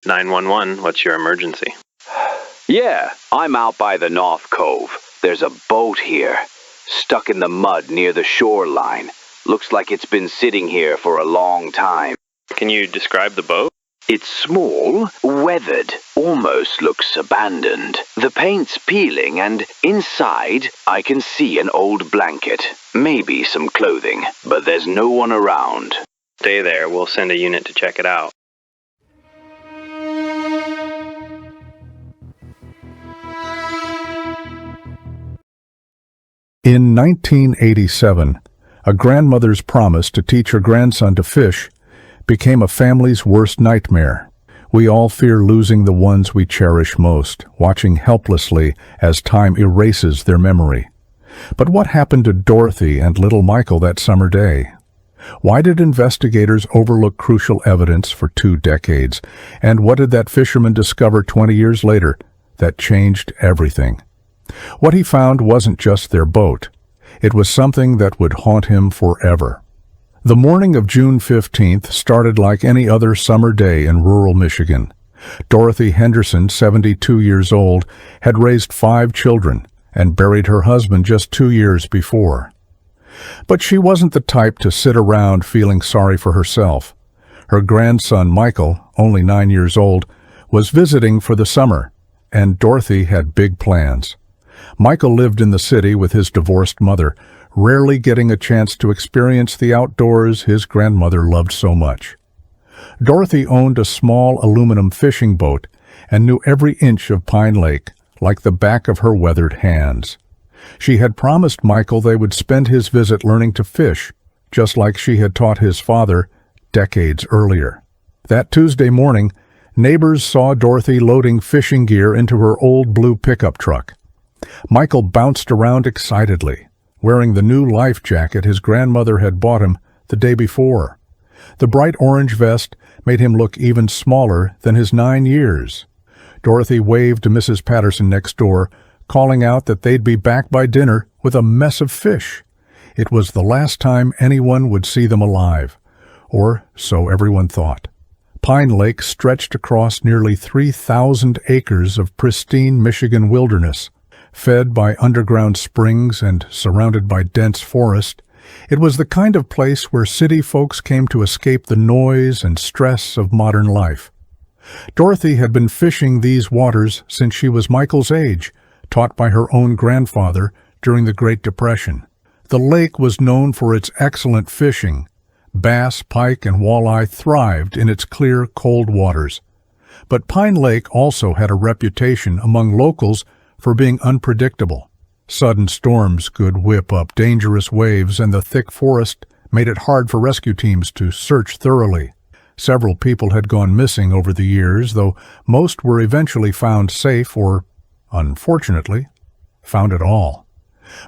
911, what's your emergency? Yeah, I'm out by the North Cove. There's a boat here, stuck in the mud near the shoreline. Looks like it's been sitting here for a long time. Can you describe the boat? It's small, weathered, almost looks abandoned. The paint's peeling, and inside I can see an old blanket, maybe some clothing, but there's no one around. Stay there. We'll send a unit to check it out. In 1987, a grandmother's promise to teach her grandson to fish became a family's worst nightmare. We all fear losing the ones we cherish most, watching helplessly as time erases their memory. But what happened to Dorothy and little Michael that summer day? Why did investigators overlook crucial evidence for 2 decades? And what did that fisherman discover 20 years later that changed everything? What he found wasn't just their boat. It was something that would haunt him forever. The morning of June 15th started like any other summer day in rural Michigan. Dorothy Henderson, 72 years old, had raised 5 children and buried her husband just 2 years before. But she wasn't the type to sit around feeling sorry for herself. Her grandson, Michael, only 9 years old, was visiting for the summer, and Dorothy had big plans. Michael lived in the city with his divorced mother, rarely getting a chance to experience the outdoors his grandmother loved so much. Dorothy owned a small aluminum fishing boat and knew every inch of Pine Lake like the back of her weathered hands. She had promised Michael they would spend his visit learning to fish, just like she had taught his father decades earlier. That Tuesday morning, neighbors saw Dorothy loading fishing gear into her old blue pickup truck. Michael bounced around excitedly, wearing the new life jacket his grandmother had bought him the day before. The bright orange vest made him look even smaller than his 9 years. Dorothy waved to Mrs. Patterson next door, calling out that they'd be back by dinner with a mess of fish. It was the last time anyone would see them alive, or so everyone thought. Pine Lake stretched across nearly 3,000 acres of pristine Michigan wilderness. Fed by underground springs and surrounded by dense forest, it was the kind of place where city folks came to escape the noise and stress of modern life. Dorothy had been fishing these waters since she was Michael's age, taught by her own grandfather during the Great Depression. The lake was known for its excellent fishing. Bass, pike, and walleye thrived in its clear, cold waters. But Pine Lake also had a reputation among locals for being unpredictable. Sudden storms could whip up dangerous waves, and the thick forest made it hard for rescue teams to search thoroughly. Several people had gone missing over the years, though most were eventually found safe or, unfortunately, found at all.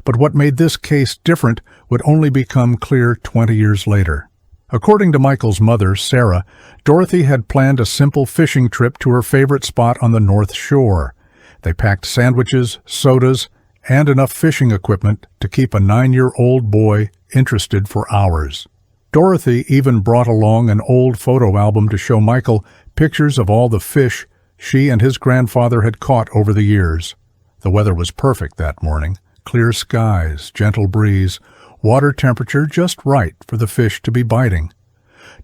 But what made this case different would only become clear 20 years later. According to Michael's mother, Sarah, Dorothy had planned a simple fishing trip to her favorite spot on the North Shore. They packed sandwiches, sodas, and enough fishing equipment to keep a 9-year-old boy interested for hours. Dorothy even brought along an old photo album to show Michael pictures of all the fish she and his grandfather had caught over the years. The weather was perfect that morning. Clear skies, gentle breeze, water temperature just right for the fish to be biting.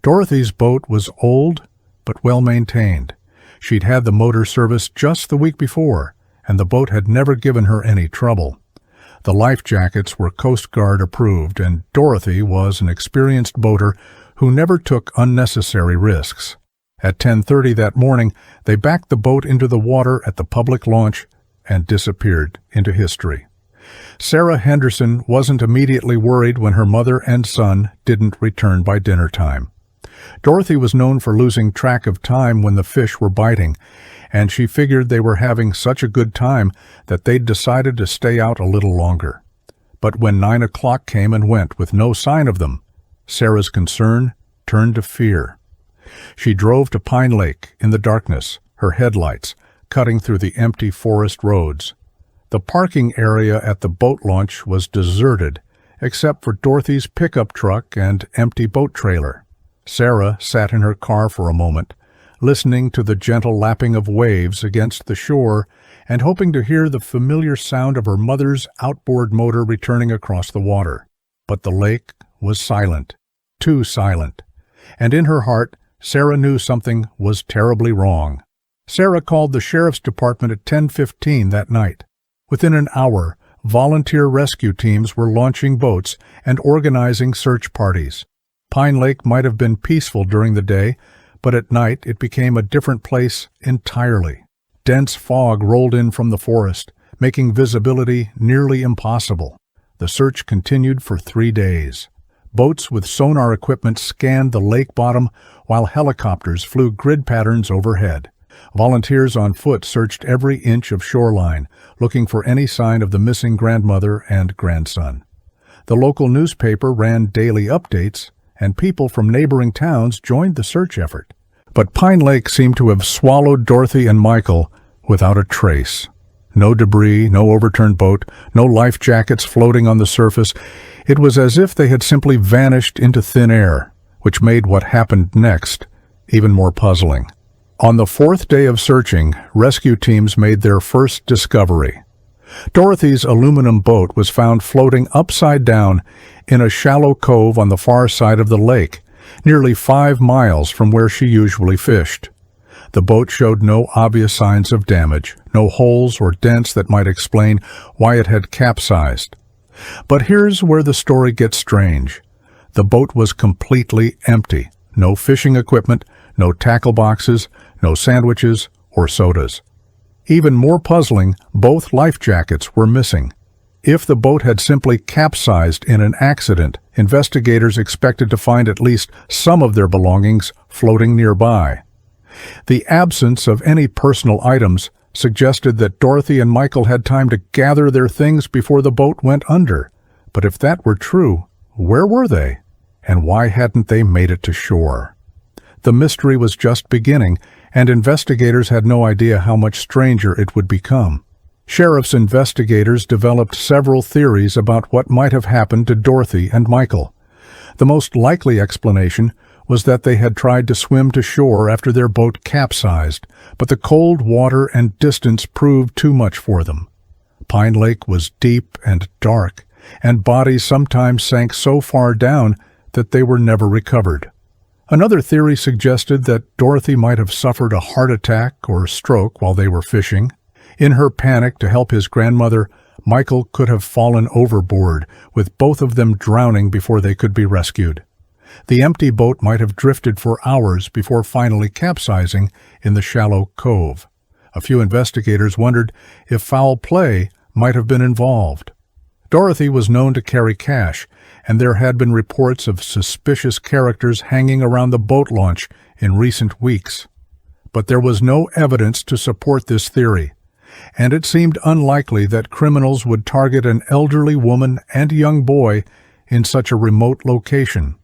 Dorothy's boat was old but well-maintained. She'd had the motor serviced just the week before, and the boat had never given her any trouble. The life jackets were Coast Guard approved, and Dorothy was an experienced boater who never took unnecessary risks. At 10:30 that morning, they backed the boat into the water at the public launch and disappeared into history. Sarah Henderson wasn't immediately worried when her mother and son didn't return by dinner time. Dorothy was known for losing track of time when the fish were biting, and she figured they were having such a good time that they'd decided to stay out a little longer. But when 9 o'clock came and went with no sign of them, Sarah's concern turned to fear. She drove to Pine Lake in the darkness, her headlights cutting through the empty forest roads. The parking area at the boat launch was deserted, except for Dorothy's pickup truck and empty boat trailer. Sarah sat in her car for a moment, listening to the gentle lapping of waves against the shore and hoping to hear the familiar sound of her mother's outboard motor returning across the water. But the lake was silent, too silent, and in her heart, Sarah knew something was terribly wrong. Sarah called the sheriff's department at 10:15 that night. Within an hour, volunteer rescue teams were launching boats and organizing search parties. Pine Lake might have been peaceful during the day, but at night it became a different place entirely. Dense fog rolled in from the forest, making visibility nearly impossible. The search continued for 3 days. Boats with sonar equipment scanned the lake bottom while helicopters flew grid patterns overhead. Volunteers on foot searched every inch of shoreline, looking for any sign of the missing grandmother and grandson. The local newspaper ran daily updates, and people from neighboring towns joined the search effort. But Pine Lake seemed to have swallowed Dorothy and Michael without a trace. No debris, no overturned boat, no life jackets floating on the surface. It was as if they had simply vanished into thin air, which made what happened next even more puzzling. On the 4th day of searching, rescue teams made their first discovery. Dorothy's aluminum boat was found floating upside down in a shallow cove on the far side of the lake, nearly 5 miles from where she usually fished. The boat showed no obvious signs of damage, no holes or dents that might explain why it had capsized. But here's where the story gets strange. The boat was completely empty. No fishing equipment, no tackle boxes, no sandwiches or sodas. Even more puzzling, both life jackets were missing. If the boat had simply capsized in an accident, investigators expected to find at least some of their belongings floating nearby. The absence of any personal items suggested that Dorothy and Michael had time to gather their things before the boat went under. But if that were true, where were they? And why hadn't they made it to shore? The mystery was just beginning, and investigators had no idea how much stranger it would become. Sheriff's investigators developed several theories about what might have happened to Dorothy and Michael. The most likely explanation was that they had tried to swim to shore after their boat capsized, but the cold water and distance proved too much for them. Pine Lake was deep and dark, and bodies sometimes sank so far down that they were never recovered. Another theory suggested that Dorothy might have suffered a heart attack or stroke while they were fishing. In her panic to help his grandmother, Michael could have fallen overboard, with both of them drowning before they could be rescued. The empty boat might have drifted for hours before finally capsizing in the shallow cove. A few investigators wondered if foul play might have been involved. Dorothy was known to carry cash, and there had been reports of suspicious characters hanging around the boat launch in recent weeks. But there was no evidence to support this theory, and it seemed unlikely that criminals would target an elderly woman and young boy in such a remote location.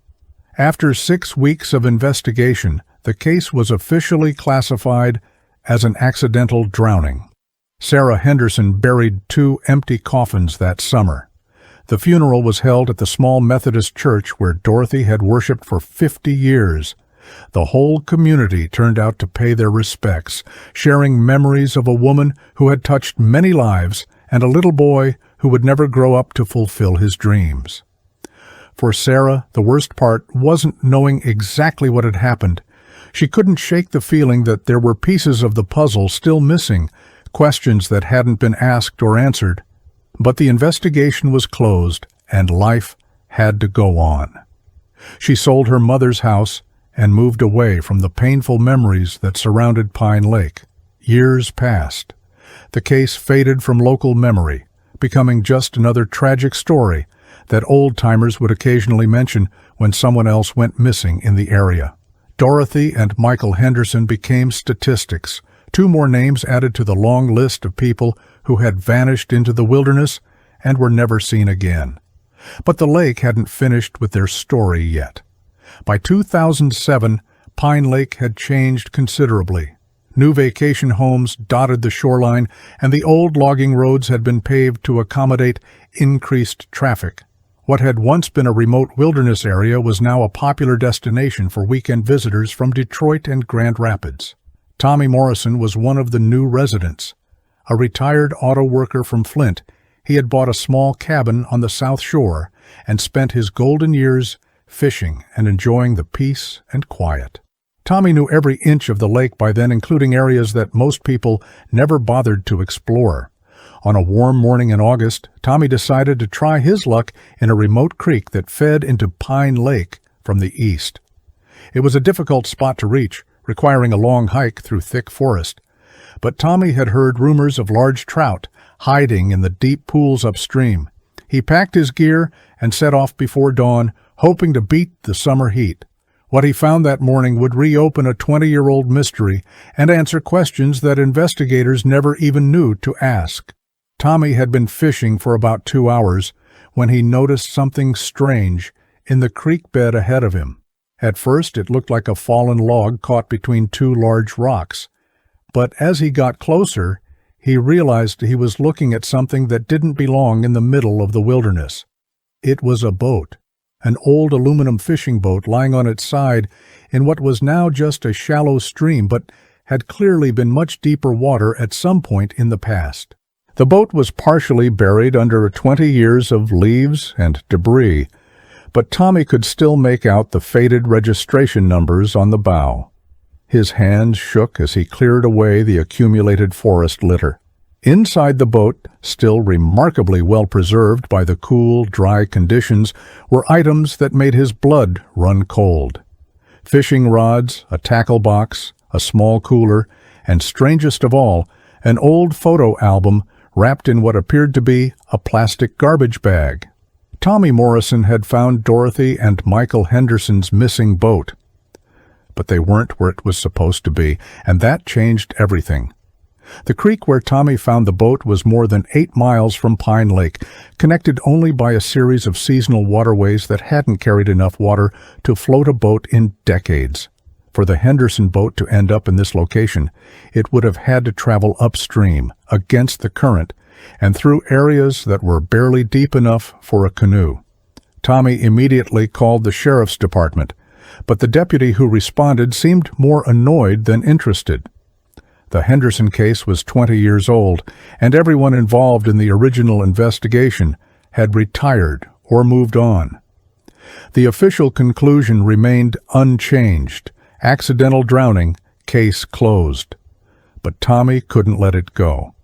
After 6 weeks of investigation, the case was officially classified as an accidental drowning. Sarah Henderson buried 2 empty coffins that summer. The funeral was held at the small Methodist church where Dorothy had worshipped for 50 years. The whole community turned out to pay their respects, sharing memories of a woman who had touched many lives and a little boy who would never grow up to fulfill his dreams. For Sarah, the worst part wasn't knowing exactly what had happened. She couldn't shake the feeling that there were pieces of the puzzle still missing, questions that hadn't been asked or answered. But the investigation was closed, and life had to go on. She sold her mother's house and moved away from the painful memories that surrounded Pine Lake. Years passed. The case faded from local memory, becoming just another tragic story that old-timers would occasionally mention when someone else went missing in the area. Dorothy and Michael Henderson became statistics, 2 more names added to the long list of people who had vanished into the wilderness and were never seen again. But the lake hadn't finished with their story yet. By 2007, Pine Lake had changed considerably. New vacation homes dotted the shoreline, and the old logging roads had been paved to accommodate increased traffic. What had once been a remote wilderness area was now a popular destination for weekend visitors from Detroit and Grand Rapids. Tommy Morrison was one of the new residents. A retired auto worker from Flint, he had bought a small cabin on the South Shore and spent his golden years fishing and enjoying the peace and quiet. Tommy knew every inch of the lake by then, including areas that most people never bothered to explore. On a warm morning in August, Tommy decided to try his luck in a remote creek that fed into Pine Lake from the east. It was a difficult spot to reach, requiring a long hike through thick forest. But Tommy had heard rumors of large trout hiding in the deep pools upstream. He packed his gear and set off before dawn, hoping to beat the summer heat. What he found that morning would reopen a 20-year-old mystery and answer questions that investigators never even knew to ask. Tommy had been fishing for about 2 hours when he noticed something strange in the creek bed ahead of him. At first, it looked like a fallen log caught between two large rocks. But as he got closer, he realized he was looking at something that didn't belong in the middle of the wilderness. It was a boat, an old aluminum fishing boat lying on its side in what was now just a shallow stream but had clearly been much deeper water at some point in the past. The boat was partially buried under 20 years of leaves and debris, but Tommy could still make out the faded registration numbers on the bow. His hands shook as he cleared away the accumulated forest litter. Inside the boat, still remarkably well preserved by the cool, dry conditions, were items that made his blood run cold. Fishing rods, a tackle box, a small cooler, and strangest of all, an old photo album wrapped in what appeared to be a plastic garbage bag. Tommy Morrison had found Dorothy and Michael Henderson's missing boat. But they weren't where it was supposed to be, and that changed everything. The creek where Tommy found the boat was more than 8 miles from Pine Lake, connected only by a series of seasonal waterways that hadn't carried enough water to float a boat in decades. For the Henderson boat to end up in this location, it would have had to travel upstream, against the current, and through areas that were barely deep enough for a canoe. Tommy immediately called the sheriff's department, but the deputy who responded seemed more annoyed than interested. The Henderson case was 20 years old, and everyone involved in the original investigation had retired or moved on. The official conclusion remained unchanged: accidental drowning, case closed. But Tommy couldn't let it go.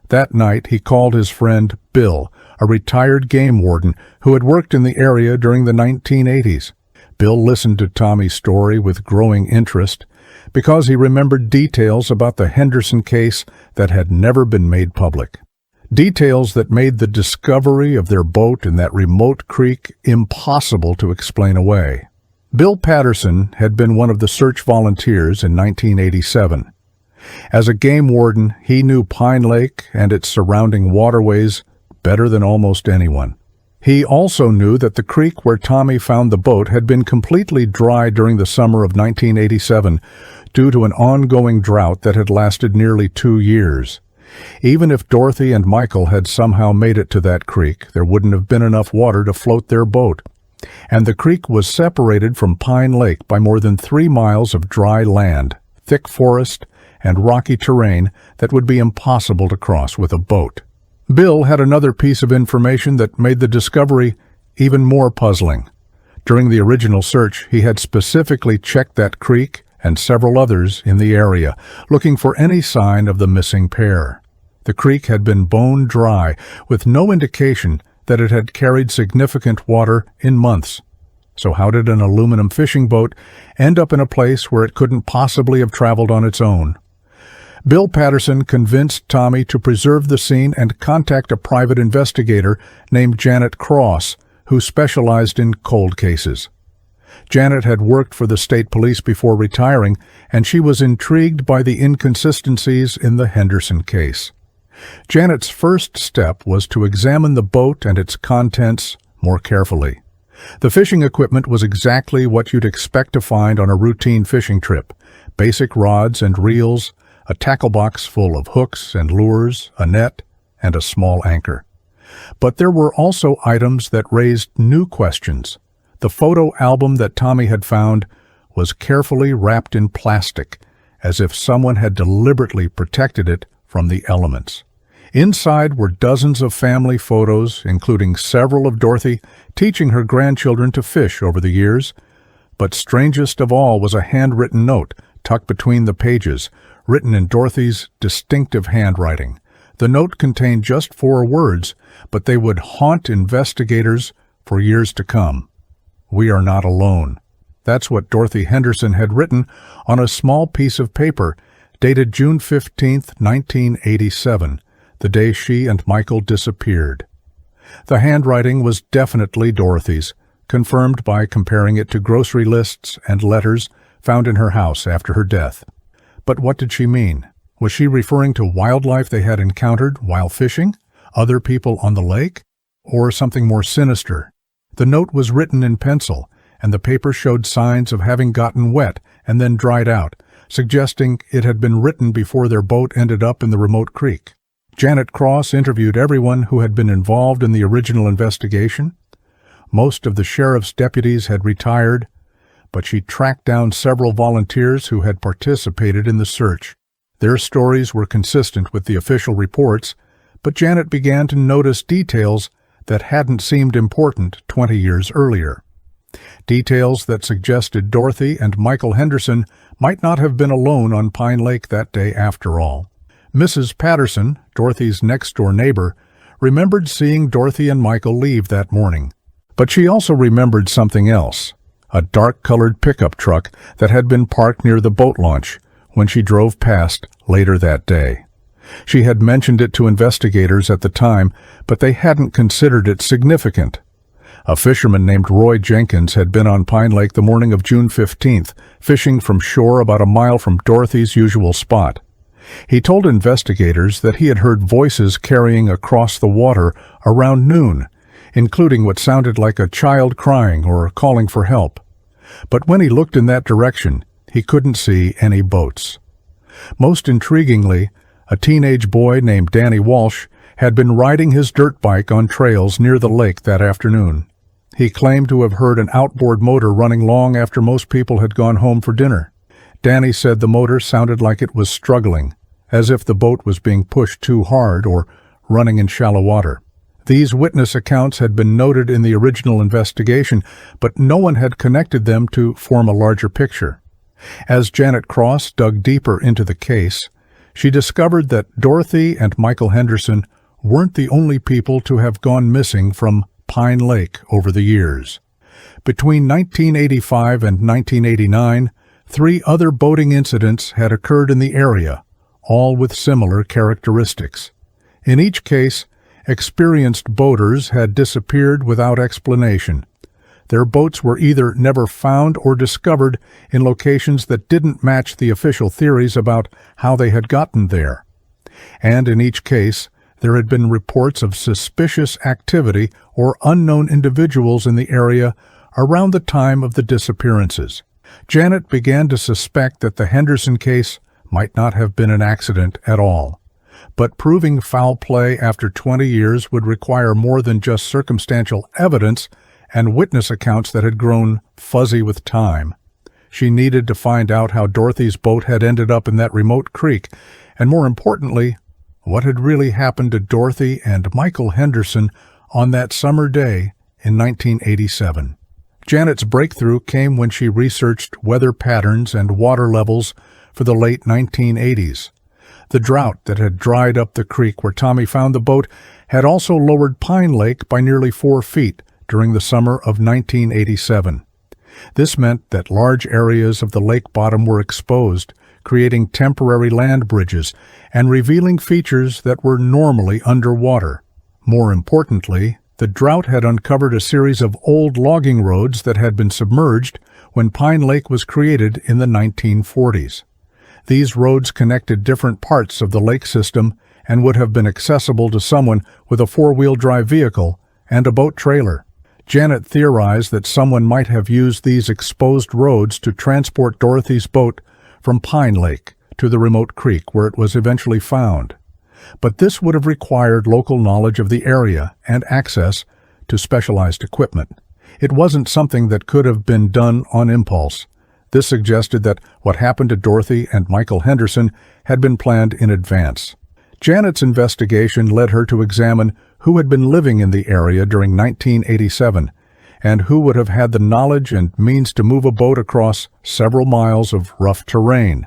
That night he called his friend Bill, a retired game warden who had worked in the area during the 1980s. Bill listened to Tommy's story with growing interest because he remembered details about the Henderson case that had never been made public. Details that made the discovery of their boat in that remote creek impossible to explain away. Bill Patterson had been one of the search volunteers in 1987. As a game warden, he knew Pine Lake and its surrounding waterways better than almost anyone. He also knew that the creek where Tommy found the boat had been completely dry during the summer of 1987 due to an ongoing drought that had lasted nearly 2 years. Even if Dorothy and Michael had somehow made it to that creek, there wouldn't have been enough water to float their boat. And the creek was separated from Pine Lake by more than 3 miles of dry land, thick forest, and rocky terrain that would be impossible to cross with a boat. Bill had another piece of information that made the discovery even more puzzling. During the original search, he had specifically checked that creek and several others in the area, looking for any sign of the missing pair. The creek had been bone dry, with no indication that it had carried significant water in months. So how did an aluminum fishing boat end up in a place where it couldn't possibly have traveled on its own? Bill Patterson convinced Tommy to preserve the scene and contact a private investigator named Janet Cross, who specialized in cold cases. Janet had worked for the state police before retiring, and she was intrigued by the inconsistencies in the Henderson case. Janet's first step was to examine the boat and its contents more carefully. The fishing equipment was exactly what you'd expect to find on a routine fishing trip: basic rods and reels, a tackle box full of hooks and lures, a net, and a small anchor. But there were also items that raised new questions. The photo album that Tommy had found was carefully wrapped in plastic, as if someone had deliberately protected it from the elements. Inside were dozens of family photos, including several of Dorothy teaching her grandchildren to fish over the years. But strangest of all was a handwritten note tucked between the pages, written in Dorothy's distinctive handwriting. The note contained just 4 words, but they would haunt investigators for years to come. "We are not alone." That's what Dorothy Henderson had written on a small piece of paper dated June 15, 1987, the day she and Michael disappeared. The handwriting was definitely Dorothy's, confirmed by comparing it to grocery lists and letters found in her house after her death. But what did she mean? Was she referring to wildlife they had encountered while fishing, other people on the lake, or something more sinister? The note was written in pencil, and the paper showed signs of having gotten wet and then dried out, suggesting it had been written before their boat ended up in the remote creek. Janet Cross interviewed everyone who had been involved in the original investigation. Most of the sheriff's deputies had retired, but she tracked down several volunteers who had participated in the search. Their stories were consistent with the official reports, but Janet began to notice details that hadn't seemed important 20 years earlier. Details that suggested Dorothy and Michael Henderson might not have been alone on Pine Lake that day after all. Mrs. Patterson, Dorothy's next-door neighbor, remembered seeing Dorothy and Michael leave that morning. But she also remembered something else, a dark-colored pickup truck that had been parked near the boat launch when she drove past later that day. She had mentioned it to investigators at the time, but they hadn't considered it significant. A fisherman named Roy Jenkins had been on Pine Lake the morning of June 15th, fishing from shore about a mile from Dorothy's usual spot. He told investigators that he had heard voices carrying across the water around noon, including what sounded like a child crying or calling for help. But when he looked in that direction, he couldn't see any boats. Most intriguingly, a teenage boy named Danny Walsh had been riding his dirt bike on trails near the lake that afternoon. He claimed to have heard an outboard motor running long after most people had gone home for dinner. Danny said the motor sounded like it was struggling, as if the boat was being pushed too hard or running in shallow water. These witness accounts had been noted in the original investigation, but no one had connected them to form a larger picture. As Janet Cross dug deeper into the case, she discovered that Dorothy and Michael Henderson weren't the only people to have gone missing from Pine Lake over the years. Between 1985 and 1989, 3 other boating incidents had occurred in the area, all with similar characteristics. In each case, experienced boaters had disappeared without explanation. Their boats were either never found or discovered in locations that didn't match the official theories about how they had gotten there. And in each case, there had been reports of suspicious activity or unknown individuals in the area around the time of the disappearances. Janet began to suspect that the Henderson case might not have been an accident at all. But proving foul play after 20 years would require more than just circumstantial evidence and witness accounts that had grown fuzzy with time. She needed to find out how Dorothy's boat had ended up in that remote creek, and more importantly, what had really happened to Dorothy and Michael Henderson on that summer day in 1987. Janet's breakthrough came when she researched weather patterns and water levels for the late 1980s. The drought that had dried up the creek where Tommy found the boat had also lowered Pine Lake by nearly 4 feet during the summer of 1987. This meant that large areas of the lake bottom were exposed, creating temporary land bridges and revealing features that were normally underwater. More importantly, the drought had uncovered a series of old logging roads that had been submerged when Pine Lake was created in the 1940s. These roads connected different parts of the lake system and would have been accessible to someone with a 4-wheel drive vehicle and a boat trailer. Janet theorized that someone might have used these exposed roads to transport Dorothy's boat from Pine Lake to the remote creek where it was eventually found. But this would have required local knowledge of the area and access to specialized equipment. It wasn't something that could have been done on impulse. This suggested that what happened to Dorothy and Michael Henderson had been planned in advance. Janet's investigation led her to examine who had been living in the area during 1987 and who would have had the knowledge and means to move a boat across several miles of rough terrain.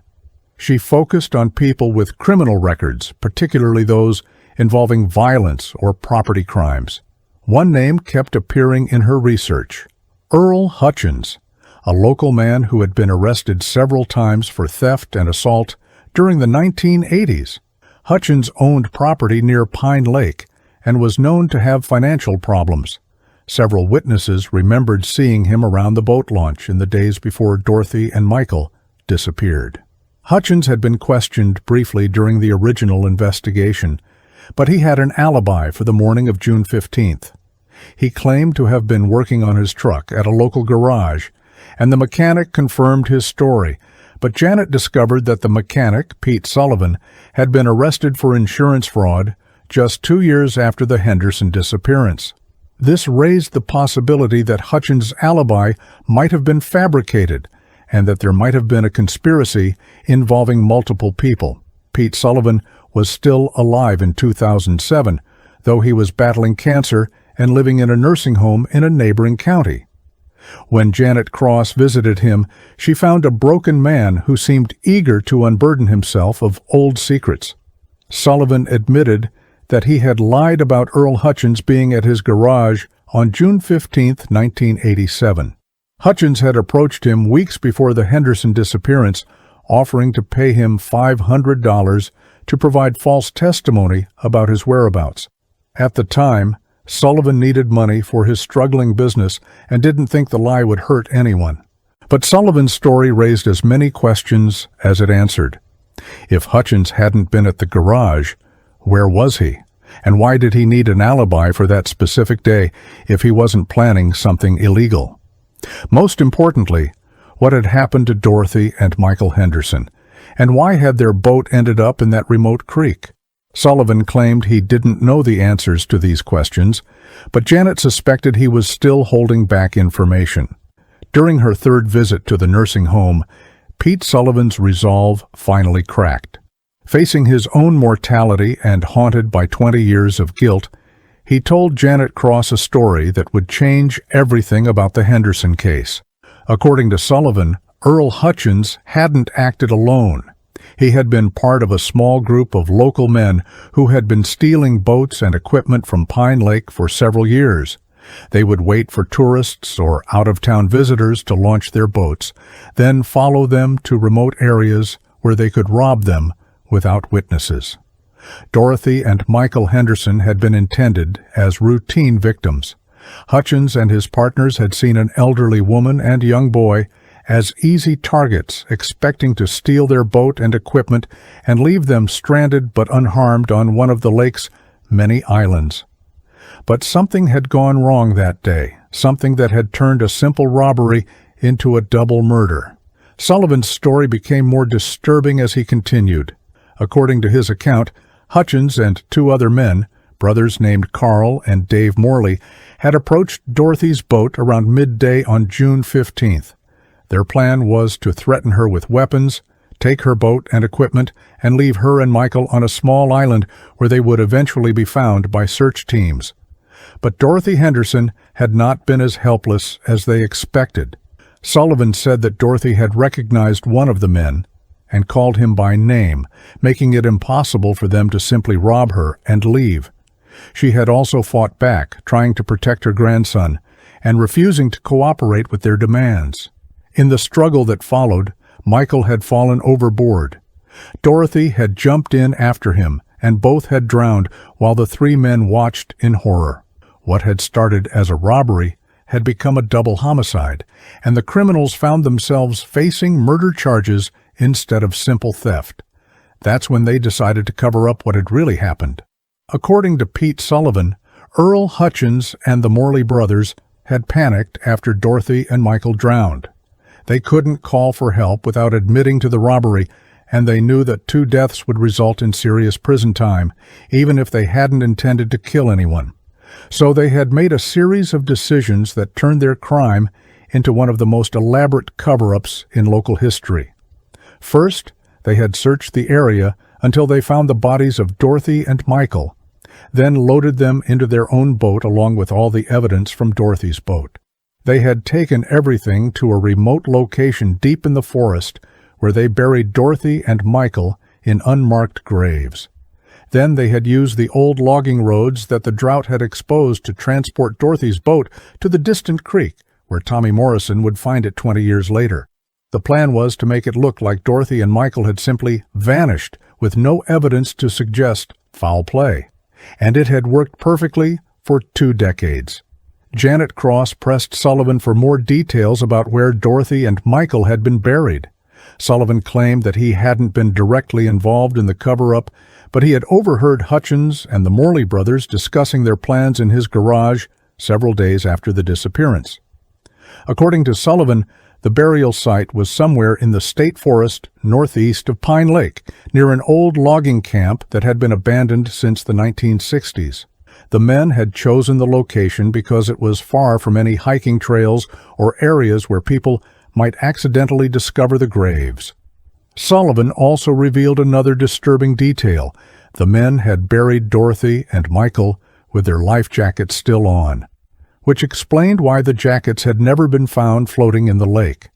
She focused on people with criminal records, particularly those involving violence or property crimes. One name kept appearing in her research: Earl Hutchins, a local man who had been arrested several times for theft and assault during the 1980s. Hutchins owned property near Pine Lake and was known to have financial problems. Several witnesses remembered seeing him around the boat launch in the days before Dorothy and Michael disappeared. Hutchins had been questioned briefly during the original investigation, but he had an alibi for the morning of June 15th. He claimed to have been working on his truck at a local garage, and the mechanic confirmed his story, but Janet discovered that the mechanic, Pete Sullivan, had been arrested for insurance fraud just 2 years after the Henderson disappearance. This raised the possibility that Hutchins' alibi might have been fabricated, and that there might have been a conspiracy involving multiple people. Pete Sullivan was still alive in 2007, though he was battling cancer and living in a nursing home in a neighboring county. When Janet Cross visited him, she found a broken man who seemed eager to unburden himself of old secrets. Sullivan admitted that he had lied about Earl Hutchins being at his garage on June 15, 1987. Hutchins had approached him weeks before the Henderson disappearance, offering to pay him $500 to provide false testimony about his whereabouts. At the time, Sullivan needed money for his struggling business and didn't think the lie would hurt anyone. But Sullivan's story raised as many questions as it answered. If Hutchins hadn't been at the garage, where was he? And why did he need an alibi for that specific day if he wasn't planning something illegal? Most importantly, what had happened to Dorothy and Michael Henderson, and why had their boat ended up in that remote creek? Sullivan claimed he didn't know the answers to these questions, but Janet suspected he was still holding back information. During her third visit to the nursing home, Pete Sullivan's resolve finally cracked. Facing his own mortality and haunted by 20 years of guilt, he told Janet Cross a story that would change everything about the Henderson case. According to Sullivan, Earl Hutchins hadn't acted alone. He had been part of a small group of local men who had been stealing boats and equipment from Pine Lake for several years. They would wait for tourists or out-of-town visitors to launch their boats, then follow them to remote areas where they could rob them without witnesses. Dorothy and Michael Henderson had been intended as routine victims. Hutchins and his partners had seen an elderly woman and young boy as easy targets, expecting to steal their boat and equipment and leave them stranded but unharmed on one of the lake's many islands. But something had gone wrong that day, something that had turned a simple robbery into a double murder. Sullivan's story became more disturbing as he continued. According to his account, Hutchins and 2 other men, brothers named Carl and Dave Morley, had approached Dorothy's boat around midday on June 15th. Their plan was to threaten her with weapons, take her boat and equipment, and leave her and Michael on a small island where they would eventually be found by search teams. But Dorothy Henderson had not been as helpless as they expected. Sullivan said that Dorothy had recognized one of the men and called him by name, making it impossible for them to simply rob her and leave. She had also fought back, trying to protect her grandson, and refusing to cooperate with their demands. In the struggle that followed, Michael had fallen overboard. Dorothy had jumped in after him, and both had drowned while the 3 men watched in horror. What had started as a robbery had become a double homicide, and the criminals found themselves facing murder charges instead of simple theft. That's when they decided to cover up what had really happened. According to Pete Sullivan, Earl Hutchins and the Morley brothers had panicked after Dorothy and Michael drowned. They couldn't call for help without admitting to the robbery, and they knew that 2 deaths would result in serious prison time, even if they hadn't intended to kill anyone. So they had made a series of decisions that turned their crime into one of the most elaborate cover-ups in local history. First, they had searched the area until they found the bodies of Dorothy and Michael, then loaded them into their own boat along with all the evidence from Dorothy's boat. They had taken everything to a remote location deep in the forest where they buried Dorothy and Michael in unmarked graves. Then they had used the old logging roads that the drought had exposed to transport Dorothy's boat to the distant creek where Tommy Morrison would find it 20 years later. The plan was to make it look like Dorothy and Michael had simply vanished with no evidence to suggest foul play. And it had worked perfectly for 2 decades. Janet Cross pressed Sullivan for more details about where Dorothy and Michael had been buried. Sullivan claimed that he hadn't been directly involved in the cover-up, but he had overheard Hutchins and the Morley brothers discussing their plans in his garage several days after the disappearance. According to Sullivan, the burial site was somewhere in the state forest northeast of Pine Lake, near an old logging camp that had been abandoned since the 1960s. The men had chosen the location because it was far from any hiking trails or areas where people might accidentally discover the graves. Sullivan also revealed another disturbing detail. The men had buried Dorothy and Michael with their life jackets still on, which explained why the jackets had never been found floating in the lake.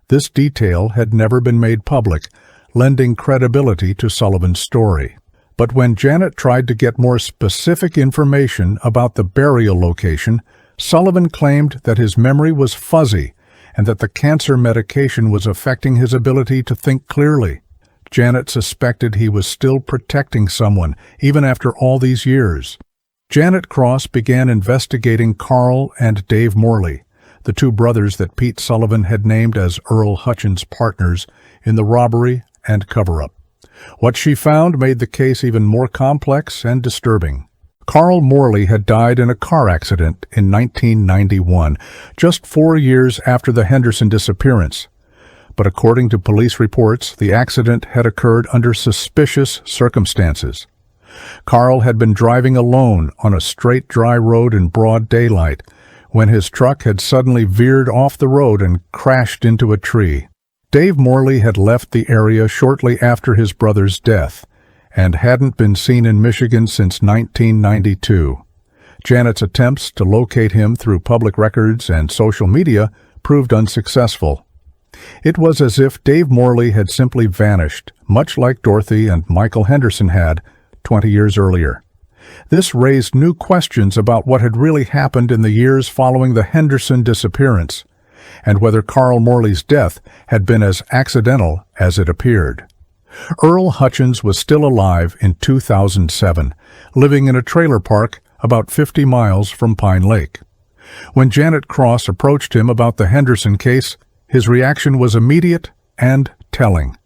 This detail had never been made public, lending credibility to Sullivan's story. But when Janet tried to get more specific information about the burial location, Sullivan claimed that his memory was fuzzy and that the cancer medication was affecting his ability to think clearly. Janet suspected he was still protecting someone, even after all these years. Janet Cross began investigating Carl and Dave Morley, the 2 brothers that Pete Sullivan had named as Earl Hutchins' partners in the robbery and cover-up. What she found made the case even more complex and disturbing. Carl Morley had died in a car accident in 1991, just 4 years after the Henderson disappearance. But according to police reports, the accident had occurred under suspicious circumstances. Carl had been driving alone on a straight, dry road in broad daylight when his truck had suddenly veered off the road and crashed into a tree. Dave Morley had left the area shortly after his brother's death and hadn't been seen in Michigan since 1992. Janet's attempts to locate him through public records and social media proved unsuccessful. It was as if Dave Morley had simply vanished, much like Dorothy and Michael Henderson had 20 years earlier. This raised new questions about what had really happened in the years following the Henderson disappearance, and whether Carl Morley's death had been as accidental as it appeared. Earl Hutchins was still alive in 2007, living in a trailer park about 50 miles from Pine Lake. When Janet Cross approached him about the Henderson case, his reaction was immediate and telling.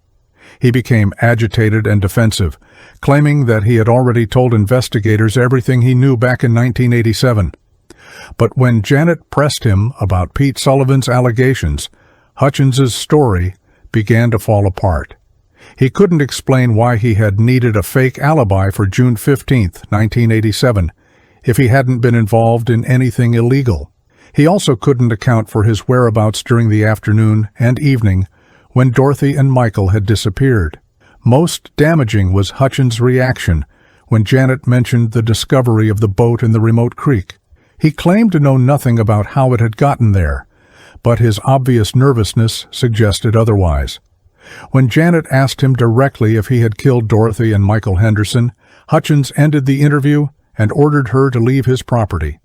He became agitated and defensive, claiming that he had already told investigators everything he knew back in 1987. But when Janet pressed him about Pete Sullivan's allegations, Hutchins's story began to fall apart. He couldn't explain why he had needed a fake alibi for June 15, 1987, if he hadn't been involved in anything illegal. He also couldn't account for his whereabouts during the afternoon and evening when Dorothy and Michael had disappeared. Most damaging was Hutchins' reaction when Janet mentioned the discovery of the boat in the remote creek. He claimed to know nothing about how it had gotten there, but his obvious nervousness suggested otherwise. When Janet asked him directly if he had killed Dorothy and Michael Henderson, Hutchins ended the interview and ordered her to leave his property.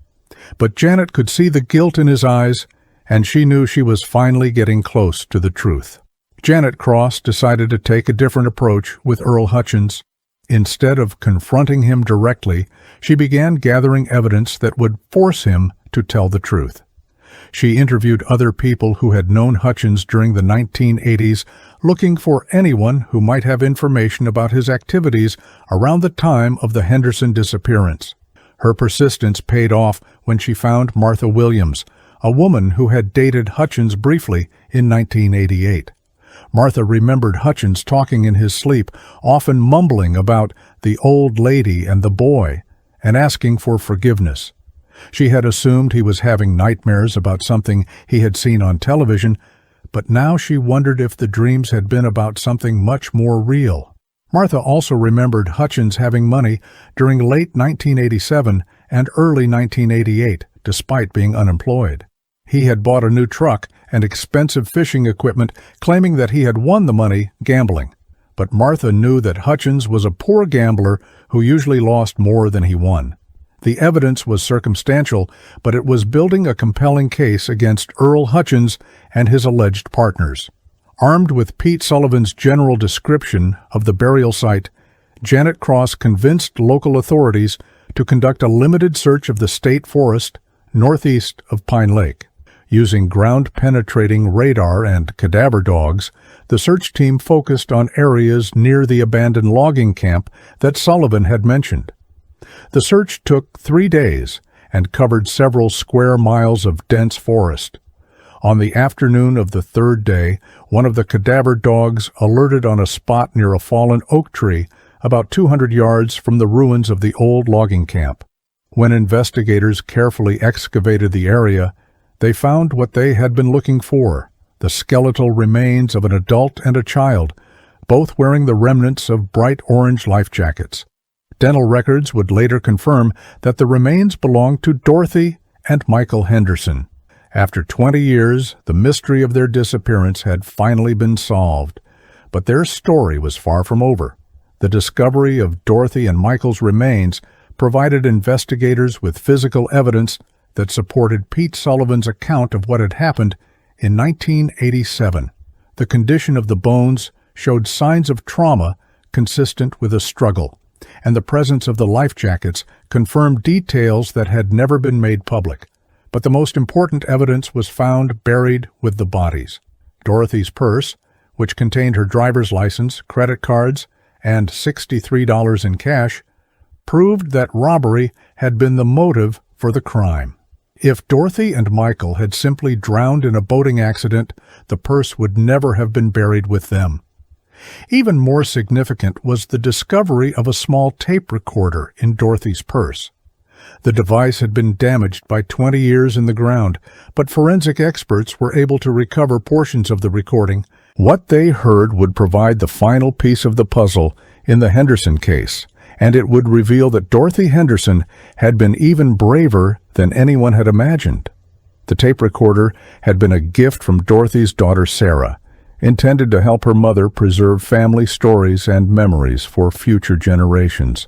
But Janet could see the guilt in his eyes, and she knew she was finally getting close to the truth. Janet Cross decided to take a different approach with Earl Hutchins. Instead of confronting him directly, she began gathering evidence that would force him to tell the truth. She interviewed other people who had known Hutchins during the 1980s, looking for anyone who might have information about his activities around the time of the Henderson disappearance. Her persistence paid off when she found Martha Williams, a woman who had dated Hutchins briefly in 1988. Martha remembered Hutchins talking in his sleep, often mumbling about the old lady and the boy, and asking for forgiveness. She had assumed he was having nightmares about something he had seen on television, but now she wondered if the dreams had been about something much more real. Martha also remembered Hutchins having money during late 1987 and early 1988, despite being unemployed. He had bought a new truck and expensive fishing equipment, claiming that he had won the money gambling. But Martha knew that Hutchins was a poor gambler who usually lost more than he won. The evidence was circumstantial, but it was building a compelling case against Earl Hutchins and his alleged partners. Armed with Pete Sullivan's general description of the burial site, Janet Cross convinced local authorities to conduct a limited search of the state forest northeast of Pine Lake. Using ground-penetrating radar and cadaver dogs, the search team focused on areas near the abandoned logging camp that Sullivan had mentioned. The search took 3 days and covered several square miles of dense forest. On the afternoon of the third day, one of the cadaver dogs alerted on a spot near a fallen oak tree about 200 yards from the ruins of the old logging camp. When investigators carefully excavated the area, they found what they had been looking for, the skeletal remains of an adult and a child, both wearing the remnants of bright orange life jackets. Dental records would later confirm that the remains belonged to Dorothy and Michael Henderson. After 20 years, the mystery of their disappearance had finally been solved, but their story was far from over. The discovery of Dorothy and Michael's remains provided investigators with physical evidence that supported Pete Sullivan's account of what had happened in 1987. The condition of the bones showed signs of trauma consistent with a struggle, and the presence of the life jackets confirmed details that had never been made public. But the most important evidence was found buried with the bodies. Dorothy's purse, which contained her driver's license, credit cards, and $63 in cash, proved that robbery had been the motive for the crime. If Dorothy and Michael had simply drowned in a boating accident, the purse would never have been buried with them. Even more significant was the discovery of a small tape recorder in Dorothy's purse. The device had been damaged by 20 years in the ground, but forensic experts were able to recover portions of the recording. What they heard would provide the final piece of the puzzle in the Henderson case, and it would reveal that Dorothy Henderson had been even braver than anyone had imagined. The tape recorder had been a gift from Dorothy's daughter Sarah, intended to help her mother preserve family stories and memories for future generations.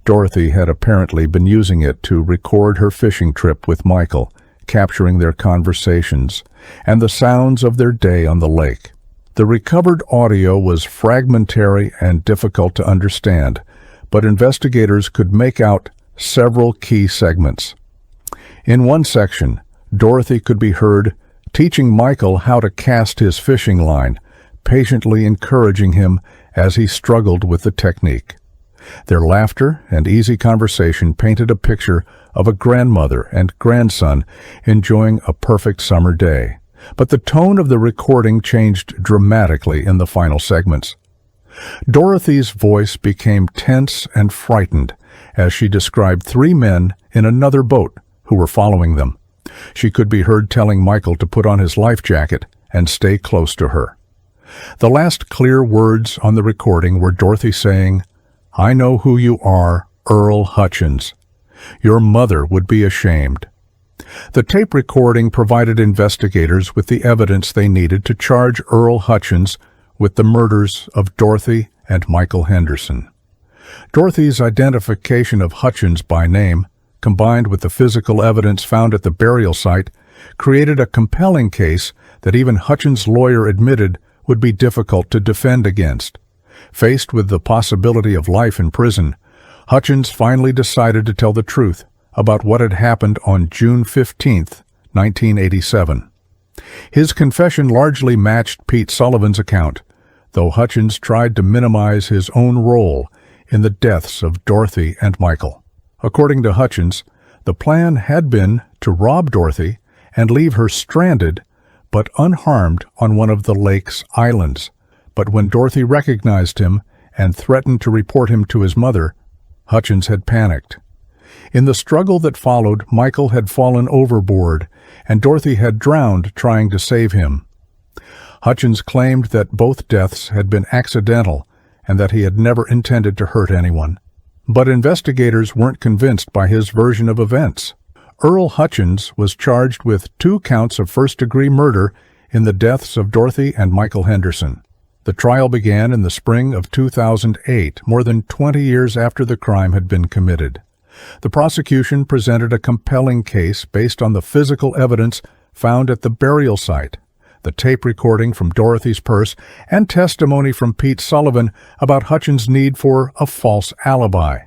Dorothy had apparently been using it to record her fishing trip with Michael, capturing their conversations and the sounds of their day on the lake. The recovered audio was fragmentary and difficult to understand, but investigators could make out several key segments. In one section, Dorothy could be heard teaching Michael how to cast his fishing line, patiently encouraging him as he struggled with the technique. Their laughter and easy conversation painted a picture of a grandmother and grandson enjoying a perfect summer day. But the tone of the recording changed dramatically in the final segments. Dorothy's voice became tense and frightened as she described 3 men in another boat who were following them. She could be heard telling Michael to put on his life jacket and stay close to her. The last clear words on the recording were Dorothy saying, "I know who you are, Earl Hutchins. Your mother would be ashamed." The tape recording provided investigators with the evidence they needed to charge Earl Hutchins with the murders of Dorothy and Michael Henderson. Dorothy's identification of Hutchins by name, combined with the physical evidence found at the burial site, created a compelling case that even Hutchins' lawyer admitted would be difficult to defend against. Faced with the possibility of life in prison, Hutchins finally decided to tell the truth about what had happened on June 15, 1987. His confession largely matched Pete Sullivan's account, though Hutchins tried to minimize his own role in the deaths of Dorothy and Michael. According to Hutchins, the plan had been to rob Dorothy and leave her stranded but unharmed on one of the lake's islands. But when Dorothy recognized him and threatened to report him to his mother, Hutchins had panicked. In the struggle that followed, Michael had fallen overboard, and Dorothy had drowned trying to save him. Hutchins claimed that both deaths had been accidental and that he had never intended to hurt anyone. But investigators weren't convinced by his version of events. Earl Hutchins was charged with 2 counts of first-degree murder in the deaths of Dorothy and Michael Henderson. The trial began in the spring of 2008, more than 20 years after the crime had been committed. The prosecution presented a compelling case based on the physical evidence found at the burial site, the tape recording from Dorothy's purse, and testimony from Pete Sullivan about Hutchins' need for a false alibi.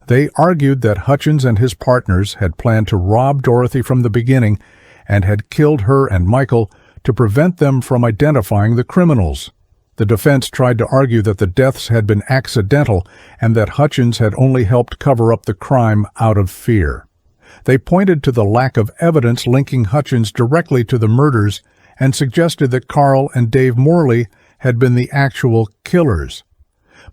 They argued that Hutchins and his partners had planned to rob Dorothy from the beginning and had killed her and Michael to prevent them from identifying the criminals. The defense tried to argue that the deaths had been accidental and that Hutchins had only helped cover up the crime out of fear. They pointed to the lack of evidence linking Hutchins directly to the murders and suggested that Carl and Dave Morley had been the actual killers.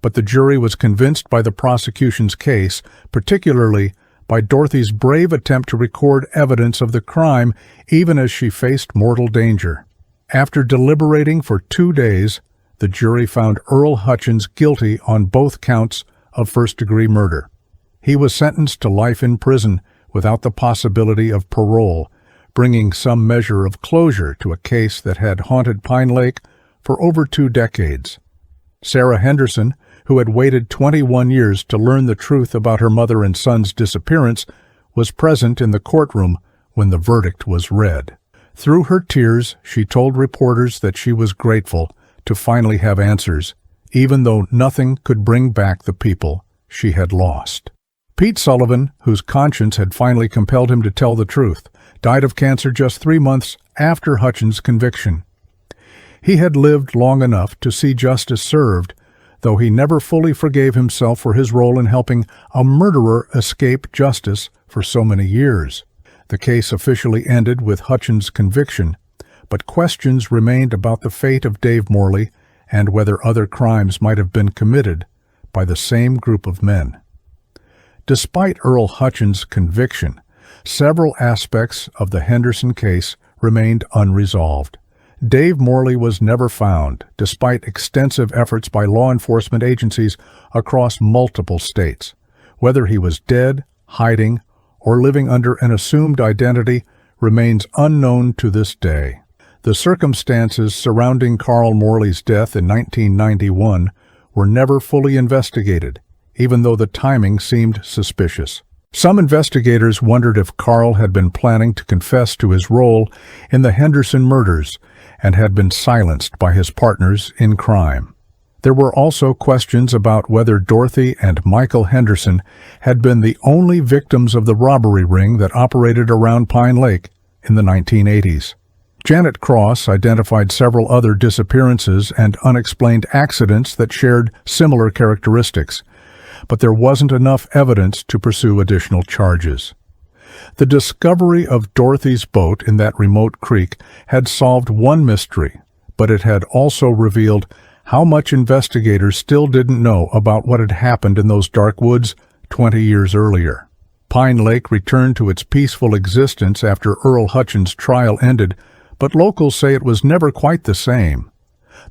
But the jury was convinced by the prosecution's case, particularly by Dorothy's brave attempt to record evidence of the crime even as she faced mortal danger. After deliberating for 2 days, the jury found Earl Hutchins guilty on both counts of first-degree murder. He was sentenced to life in prison without the possibility of parole, bringing some measure of closure to a case that had haunted Pine Lake for over 2 decades. Sarah Henderson, who had waited 21 years to learn the truth about her mother and son's disappearance, was present in the courtroom when the verdict was read. Through her tears, she told reporters that she was grateful to finally have answers, even though nothing could bring back the people she had lost. Pete Sullivan, whose conscience had finally compelled him to tell the truth, died of cancer just 3 months after Hutchins' conviction. He had lived long enough to see justice served, though he never fully forgave himself for his role in helping a murderer escape justice for so many years. The case officially ended with Hutchins' conviction, but questions remained about the fate of Dave Morley and whether other crimes might have been committed by the same group of men. Despite Earl Hutchins' conviction, several aspects of the Henderson case remained unresolved. Dave Morley was never found, despite extensive efforts by law enforcement agencies across multiple states. Whether he was dead, hiding, or living under an assumed identity remains unknown to this day. The circumstances surrounding Carl Morley's death in 1991 were never fully investigated, even though the timing seemed suspicious. Some investigators wondered if Carl had been planning to confess to his role in the Henderson murders and had been silenced by his partners in crime. There were also questions about whether Dorothy and Michael Henderson had been the only victims of the robbery ring that operated around Pine Lake in the 1980s. Janet Cross identified several other disappearances and unexplained accidents that shared similar characteristics, but there wasn't enough evidence to pursue additional charges. The discovery of Dorothy's boat in that remote creek had solved one mystery, but it had also revealed how much investigators still didn't know about what had happened in those dark woods 20 years earlier. Pine Lake returned to its peaceful existence after Earl Hutchins' trial ended, but locals say it was never quite the same.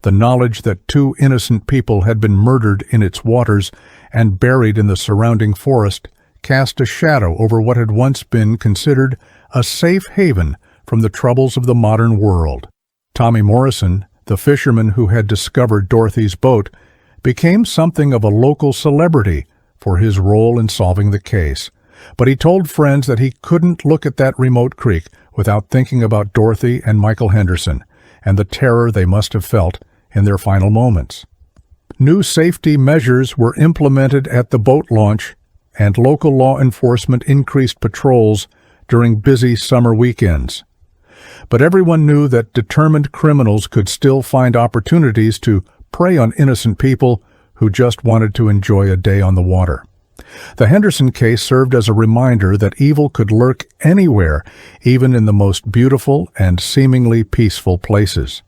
The knowledge that 2 innocent people had been murdered in its waters and buried in the surrounding forest cast a shadow over what had once been considered a safe haven from the troubles of the modern world. Tommy Morrison, the fisherman who had discovered Dorothy's boat, became something of a local celebrity for his role in solving the case. But he told friends that he couldn't look at that remote creek without thinking about Dorothy and Michael Henderson and the terror they must have felt in their final moments. New safety measures were implemented at the boat launch, and local law enforcement increased patrols during busy summer weekends. But everyone knew that determined criminals could still find opportunities to prey on innocent people who just wanted to enjoy a day on the water. The Henderson case served as a reminder that evil could lurk anywhere, even in the most beautiful and seemingly peaceful places.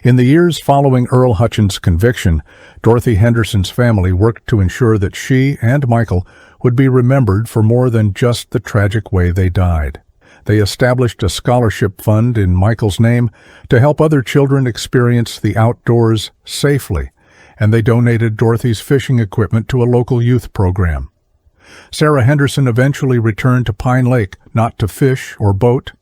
In the years following Earl Hutchins' conviction, Dorothy Henderson's family worked to ensure that she and Michael would be remembered for more than just the tragic way they died. They established a scholarship fund in Michael's name to help other children experience the outdoors safely, and they donated Dorothy's fishing equipment to a local youth program. Sarah Henderson eventually returned to Pine Lake, not to fish or boat,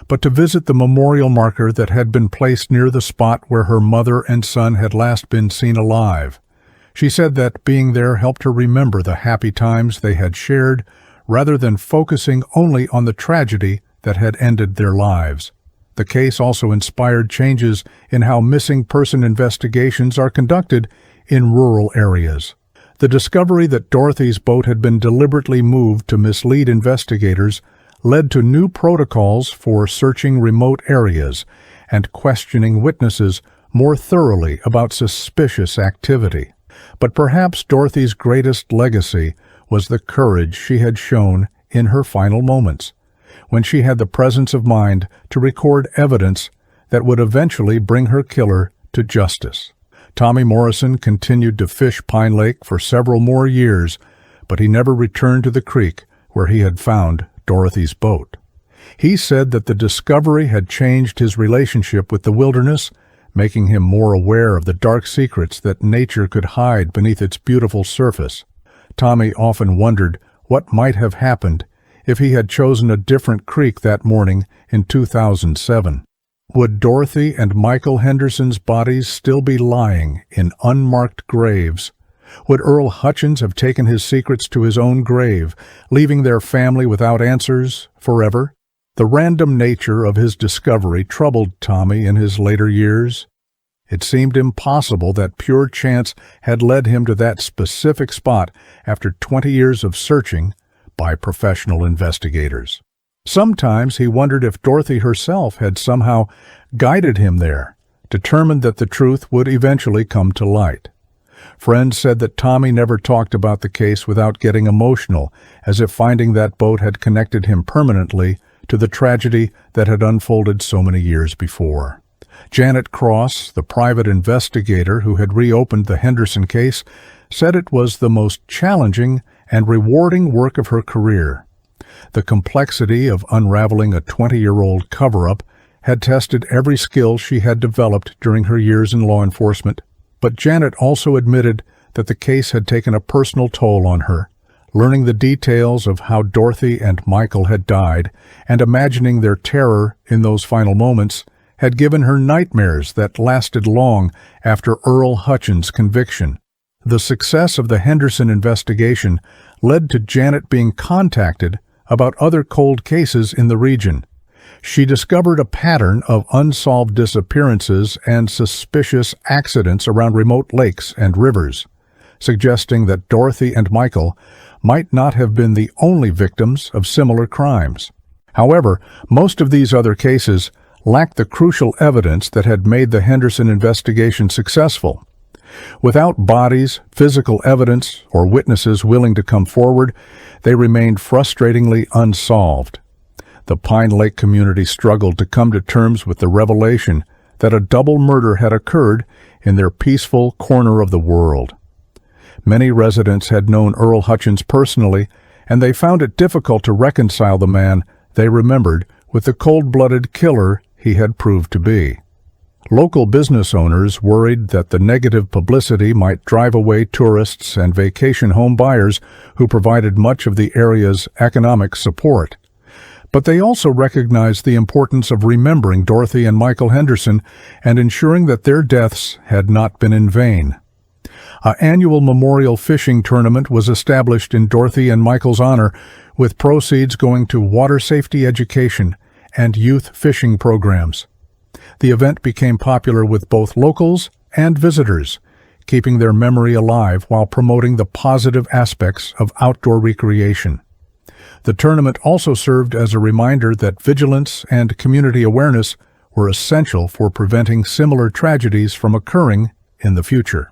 but to visit the memorial marker that had been placed near the spot where her mother and son had last been seen alive. She said that being there helped her remember the happy times they had shared, rather than focusing only on the tragedy that had ended their lives. The case also inspired changes in how missing person investigations are conducted in rural areas. The discovery that Dorothy's boat had been deliberately moved to mislead investigators led to new protocols for searching remote areas and questioning witnesses more thoroughly about suspicious activity. But perhaps Dorothy's greatest legacy was the courage she had shown in her final moments, when she had the presence of mind to record evidence that would eventually bring her killer to justice. Tommy Morrison continued to fish Pine Lake for several more years, but he never returned to the creek where he had found Dorothy's boat. He said that the discovery had changed his relationship with the wilderness, making him more aware of the dark secrets that nature could hide beneath its beautiful surface. Tommy often wondered what might have happened if he had chosen a different creek that morning in 2007. Would Dorothy and Michael Henderson's bodies still be lying in unmarked graves? Would Earl Hutchins have taken his secrets to his own grave, leaving their family without answers forever? The random nature of his discovery troubled Tommy in his later years. It seemed impossible that pure chance had led him to that specific spot after 20 years of searching by professional investigators. Sometimes he wondered if Dorothy herself had somehow guided him there, determined that the truth would eventually come to light. Friends said that Tommy never talked about the case without getting emotional, as if finding that boat had connected him permanently to the tragedy that had unfolded so many years before. Janet Cross, the private investigator who had reopened the Henderson case, said it was the most challenging and rewarding work of her career. The complexity of unraveling a 20-year-old cover-up had tested every skill she had developed during her years in law enforcement, but Janet also admitted that the case had taken a personal toll on her. Learning the details of how Dorothy and Michael had died and imagining their terror in those final moments had given her nightmares that lasted long after Earl Hutchins' conviction. The success of the Henderson investigation led to Janet being contacted about other cold cases in the region. She discovered a pattern of unsolved disappearances and suspicious accidents around remote lakes and rivers, suggesting that Dorothy and Michael might not have been the only victims of similar crimes. However, most of these other cases lacked the crucial evidence that had made the Henderson investigation successful. Without bodies, physical evidence, or witnesses willing to come forward, they remained frustratingly unsolved. The Pine Lake community struggled to come to terms with the revelation that a double murder had occurred in their peaceful corner of the world. Many residents had known Earl Hutchins personally, and they found it difficult to reconcile the man they remembered with the cold-blooded killer he had proved to be. Local business owners worried that the negative publicity might drive away tourists and vacation home buyers who provided much of the area's economic support. But they also recognized the importance of remembering Dorothy and Michael Henderson and ensuring that their deaths had not been in vain. An annual memorial fishing tournament was established in Dorothy and Michael's honor, with proceeds going to water safety education and youth fishing programs. The event became popular with both locals and visitors, keeping their memory alive while promoting the positive aspects of outdoor recreation. The tournament also served as a reminder that vigilance and community awareness were essential for preventing similar tragedies from occurring in the future.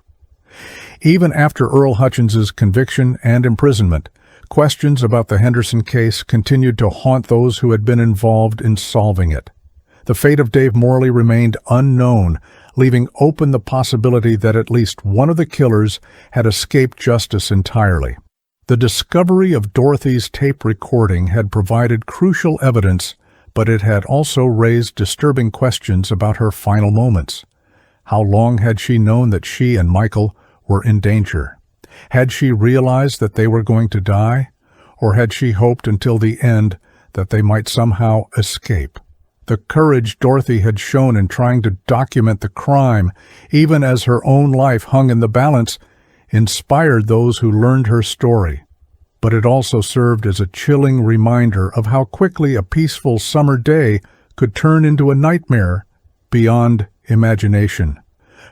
Even after Earl Hutchins's conviction and imprisonment, Questions about the Henderson case continued to haunt those who had been involved in solving it. The fate of Dave Morley remained unknown, leaving open the possibility that at least one of the killers had escaped justice entirely. The discovery of Dorothy's tape recording had provided crucial evidence, but it had also raised disturbing questions about her final moments. How long had she known that she and Michael were in danger? Had she realized that they were going to die, or had she hoped until the end that they might somehow escape? The courage Dorothy had shown in trying to document the crime, even as her own life hung in the balance, inspired those who learned her story. But it also served as a chilling reminder of how quickly a peaceful summer day could turn into a nightmare beyond imagination.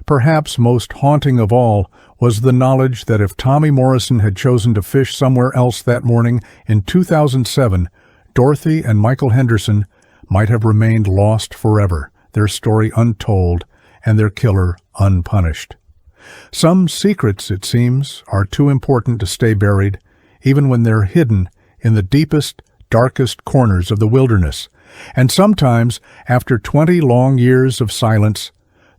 Perhaps most haunting of all was the knowledge that if Tommy Morrison had chosen to fish somewhere else that morning in 2007, Dorothy and Michael Henderson might have remained lost forever, their story untold and their killer unpunished. Some secrets, it seems, are too important to stay buried, even when they're hidden in the deepest, darkest corners of the wilderness. And sometimes, after 20 long years of silence,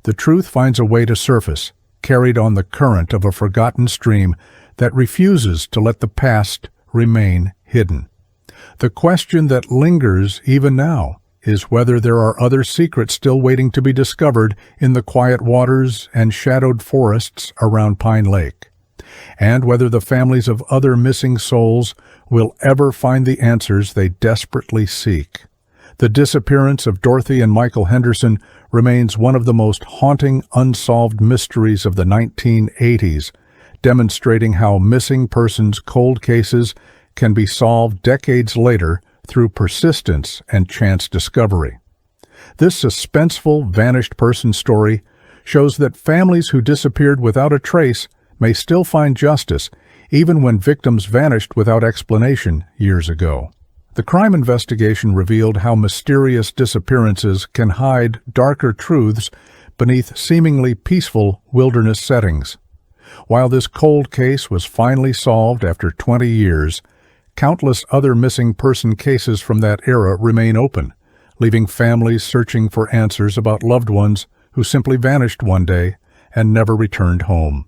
the truth finds a way to surface, carried on the current of a forgotten stream that refuses to let the past remain hidden. The question that lingers even now is whether there are other secrets still waiting to be discovered in the quiet waters and shadowed forests around Pine Lake, and whether the families of other missing souls will ever find the answers they desperately seek. The disappearance of Dorothy and Michael Henderson remains one of the most haunting unsolved mysteries of the 1980s, demonstrating how missing persons cold cases can be solved decades later through persistence and chance discovery. This suspenseful vanished person story shows that families who disappeared without a trace may still find justice, even when victims vanished without explanation years ago. The crime investigation revealed how mysterious disappearances can hide darker truths beneath seemingly peaceful wilderness settings. While this cold case was finally solved after 20 years, countless other missing person cases from that era remain open, leaving families searching for answers about loved ones who simply vanished one day and never returned home.